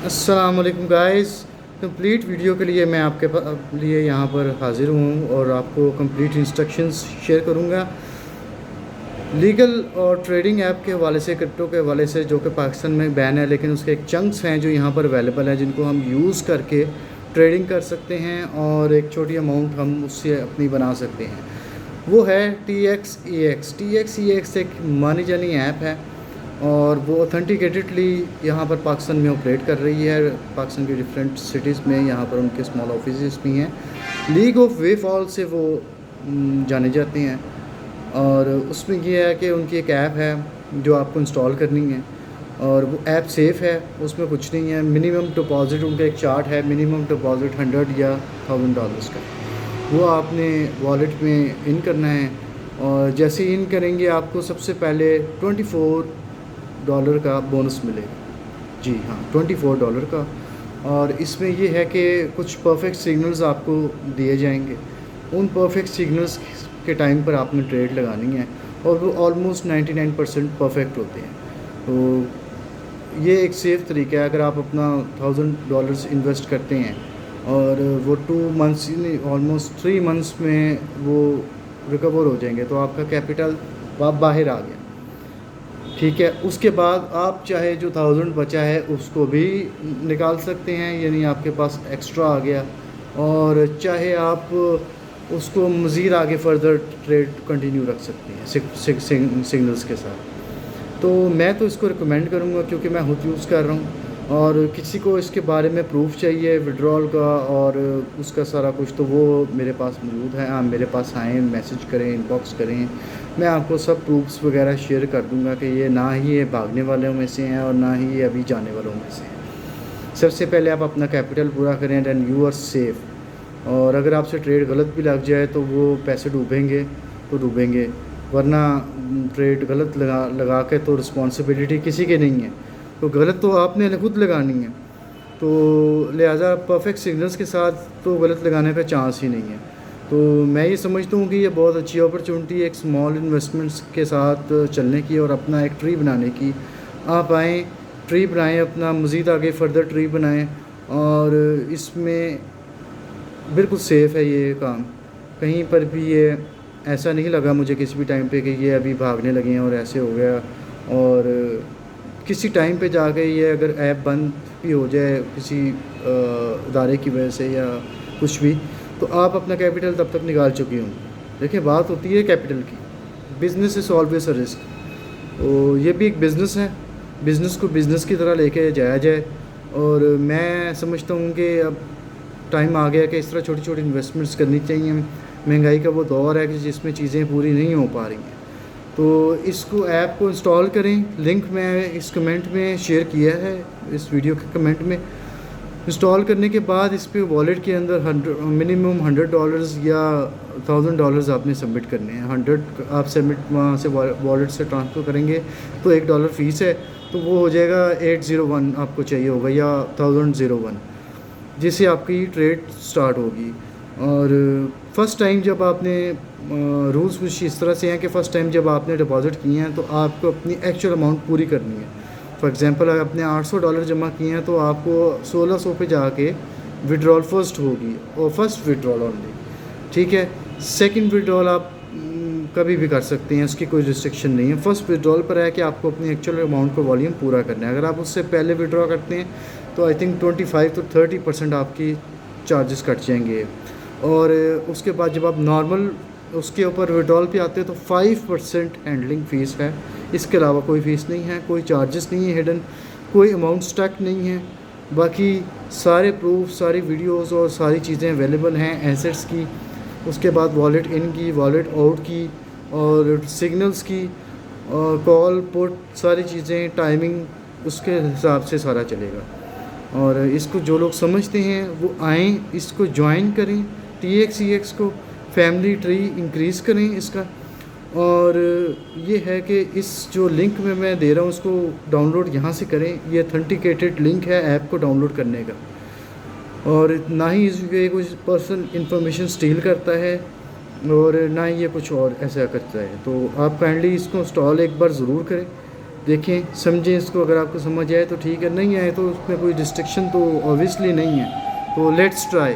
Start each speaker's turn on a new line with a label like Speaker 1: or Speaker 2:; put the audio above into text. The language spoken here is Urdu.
Speaker 1: السلام علیکم گائز، کمپلیٹ ویڈیو کے لیے میں آپ کے لیے یہاں پر حاضر ہوں اور آپ کو کمپلیٹ انسٹرکشنز شیئر کروں گا لیگل اور ٹریڈنگ ایپ کے حوالے سے، کرپٹو کے حوالے سے، جو کہ پاکستان میں بین ہے، لیکن اس کے ایک چنکس ہیں جو یہاں پر اویلیبل ہیں، جن کو ہم یوز کر کے ٹریڈنگ کر سکتے ہیں اور ایک چھوٹی اماؤنٹ ہم اس سے اپنی بنا سکتے ہیں۔ وہ ہے TXEX۔ TXEX ایک مانی جانی ایپ ہے اور وہ اوتھینٹیکیٹڈلی یہاں پر پاکستان میں آپریٹ کر رہی ہے۔ پاکستان کی ڈفرینٹ سٹیز میں یہاں پر ان کے اسمال آفیسز بھی ہیں۔ لیگ آف وے فال سے وہ جانے جاتے ہیں اور اس میں یہ ہے کہ ان کی ایک ایپ ہے جو آپ کو انسٹال کرنی ہے اور وہ ایپ سیف ہے، اس میں کچھ نہیں ہے۔ منیمم ڈپازٹ ان کا ایک چارٹ ہے، منیمم ڈپازٹ 100 یا $1000 کا، وہ آپ نے والیٹ میں ان کرنا ہے اور جیسے ان کریں گے آپ کو سب سے پہلے $24 کا بونس ملے گا۔ جی ہاں، $24 کا۔ اور اس میں یہ ہے کہ کچھ پرفیکٹ سگنلز آپ کو دیے جائیں گے، ان پرفیکٹ سگنلز کے ٹائم پر آپ نے ٹریڈ لگانی ہے اور وہ آلموسٹ 99% پرفیکٹ ہوتے ہیں۔ تو یہ ایک سیف طریقہ ہے۔ اگر آپ اپنا $1000 انویسٹ کرتے ہیں اور وہ 2 منتھس آلموسٹ 3 منتھس میں وہ ریکور ہو جائیں گے تو آپ کا کیپٹل باہر آ گیا، ٹھیک ہے۔ اس کے بعد آپ چاہے جو 1000 بچا ہے اس کو بھی نکال سکتے ہیں، یعنی آپ کے پاس ایکسٹرا آ گیا، اور چاہے آپ اس کو مزید آگے فردر ٹریڈ کنٹینیو رکھ سکتے ہیں سگنلز کے ساتھ۔ تو میں تو اس کو ریکمینڈ کروں گا کیونکہ میں خود یوز کر رہا ہوں، اور کسی کو اس کے بارے میں پروف چاہیے وڈرال کا اور اس کا سارا کچھ، تو وہ میرے پاس موجود ہے۔ آپ میرے پاس آئیں، میسج کریں، ان باکس کریں، میں آپ کو سب پروفس وغیرہ شیئر کر دوں گا کہ یہ نہ ہی یہ بھاگنے والوں میں سے ہیں اور نہ ہی یہ ابھی جانے والوں میں سے ہیں۔ سب سے پہلے آپ اپنا کیپٹل پورا کریں، دین یو آر سیف۔ اور اگر آپ سے ٹریڈ غلط بھی لگ جائے تو وہ پیسے ڈوبیں گے تو ڈوبیں گے، ورنہ ٹریڈ غلط لگا کے تو رسپانسبلٹی کسی کی نہیں ہے، تو غلط تو آپ نے خود لگانی ہے، تو لہٰذا پرفیکٹ سگنلز کے ساتھ تو غلط لگانے کا چانس ہی نہیں ہے۔ تو میں یہ سمجھتا ہوں کہ یہ بہت اچھی اپرچونٹی ہے ایک اسمال انویسٹمنٹس کے ساتھ چلنے کی اور اپنا ایک ٹری بنانے کی۔ آپ آئیں، ٹری بنائیں، اپنا مزید آگے فردر ٹری بنائیں، اور اس میں بالکل سیف ہے یہ کام۔ کہیں پر بھی یہ ایسا نہیں لگا مجھے کسی بھی ٹائم پہ کہ یہ ابھی بھاگنے لگے ہیں اور ایسے ہو گیا، اور کسی ٹائم پہ جا کے یہ اگر ایپ بند بھی ہو جائے کسی ادارے کی وجہ سے یا کچھ بھی، تو آپ اپنا کیپٹل تب تک نکال چکی ہوں۔ دیکھیں، بات ہوتی ہے کیپٹل کی، business is always a risk, تو یہ بھی ایک بزنس ہے، بزنس کو بزنس کی طرح لے کے جایا جائے۔ اور میں سمجھتا ہوں کہ اب ٹائم آ گیا کہ اس طرح چھوٹی چھوٹی انویسٹمنٹس کرنی چاہیے۔ مہنگائی کا وہ دور ہے کہ جس میں چیزیں پوری نہیں ہو پا رہی ہیں، تو اس کو ایپ کو انسٹال کریں۔ لنک میں اس کمنٹ میں شیئر کیا ہے، اس ویڈیو کے کمنٹ میں۔ انسٹال کرنے کے بعد اس پہ والیٹ کے اندر منیمم $100 یا $1000 آپ نے سبمٹ کرنے ہیں۔ 100 آپ سبمٹ وہاں سے والیٹ سے ٹرانسفر کریں گے تو $1 فیس ہے، تو وہ ہو جائے گا 801 آپ کو چاہیے ہوگا یا 1001، جس سے آپ کی ٹریڈ سٹارٹ ہوگی۔ اور فرسٹ ٹائم جب آپ نے رولز کچھ اس طرح سے ہیں کہ فرسٹ ٹائم جب آپ نے ڈپازٹ کیے ہیں تو آپ کو اپنی ایکچوئل اماؤنٹ پوری کرنی ہے۔ فار ایگزامپل اگر آپ نے $800 جمع کیے ہیں تو آپ کو 1600 پہ جا کے وڈرال فرسٹ ہوگی، اور فرسٹ وڈرال اونلی، ٹھیک ہے۔ سیکنڈ وڈرال آپ کبھی بھی کر سکتے ہیں، اس کی کوئی ریسٹرکشن نہیں ہے۔ فرسٹ وڈرال پر ہے کہ آپ کو اپنی ایکچوئل اماؤنٹ کو والیوم پورا کرنا ہے۔ اگر آپ اس سے پہلے وڈرا کرتے ہیں تو آئی تھنک 25 to 30% آپ کی چارجز کٹ جائیں گے، اور اس کے بعد جب آپ نارمل اس کے اوپر وڈرال پہ آتے ہیں تو 5% ہینڈلنگ فیس ہے، اس کے علاوہ کوئی فیس نہیں ہے، کوئی چارجز نہیں ہے ہڈن، کوئی اماؤنٹ سٹک نہیں ہے۔ باقی سارے پروف، ساری ویڈیوز اور ساری چیزیں اویلیبل ہیں ایسیٹس کی، اس کے بعد والیٹ ان کی، والیٹ آؤٹ کی، اور سگنلز کی، اور کال پٹ، ساری چیزیں، ٹائمنگ، اس کے حساب سے سارا چلے گا۔ اور اس کو جو لوگ سمجھتے ہیں وہ آئیں، اس کو جوائن کریں، TXEX کو، فیملی ٹری انکریز کریں اس کا۔ اور یہ ہے کہ اس جو لنک میں دے رہا ہوں اس کو ڈاؤن لوڈ یہاں سے کریں، یہ اتھینٹیکیٹڈ لنک ہے ایپ کو ڈاؤن لوڈ کرنے کا، اور نہ ہی اس کے کچھ پرسنل انفارمیشن اسٹیل کرتا ہے اور نہ ہی یہ کچھ اور ایسا کرتا ہے۔ تو آپ کائنڈلی اس کو انسٹال ایک بار ضرور کریں، دیکھیں سمجھیں اس کو، اگر آپ کو سمجھ آئے تو ٹھیک ہے، نہیں آئے تو اس میں کوئی ریسٹرکشن تو اوبیسلی نہیں ہے. تو لیٹس ٹرائی.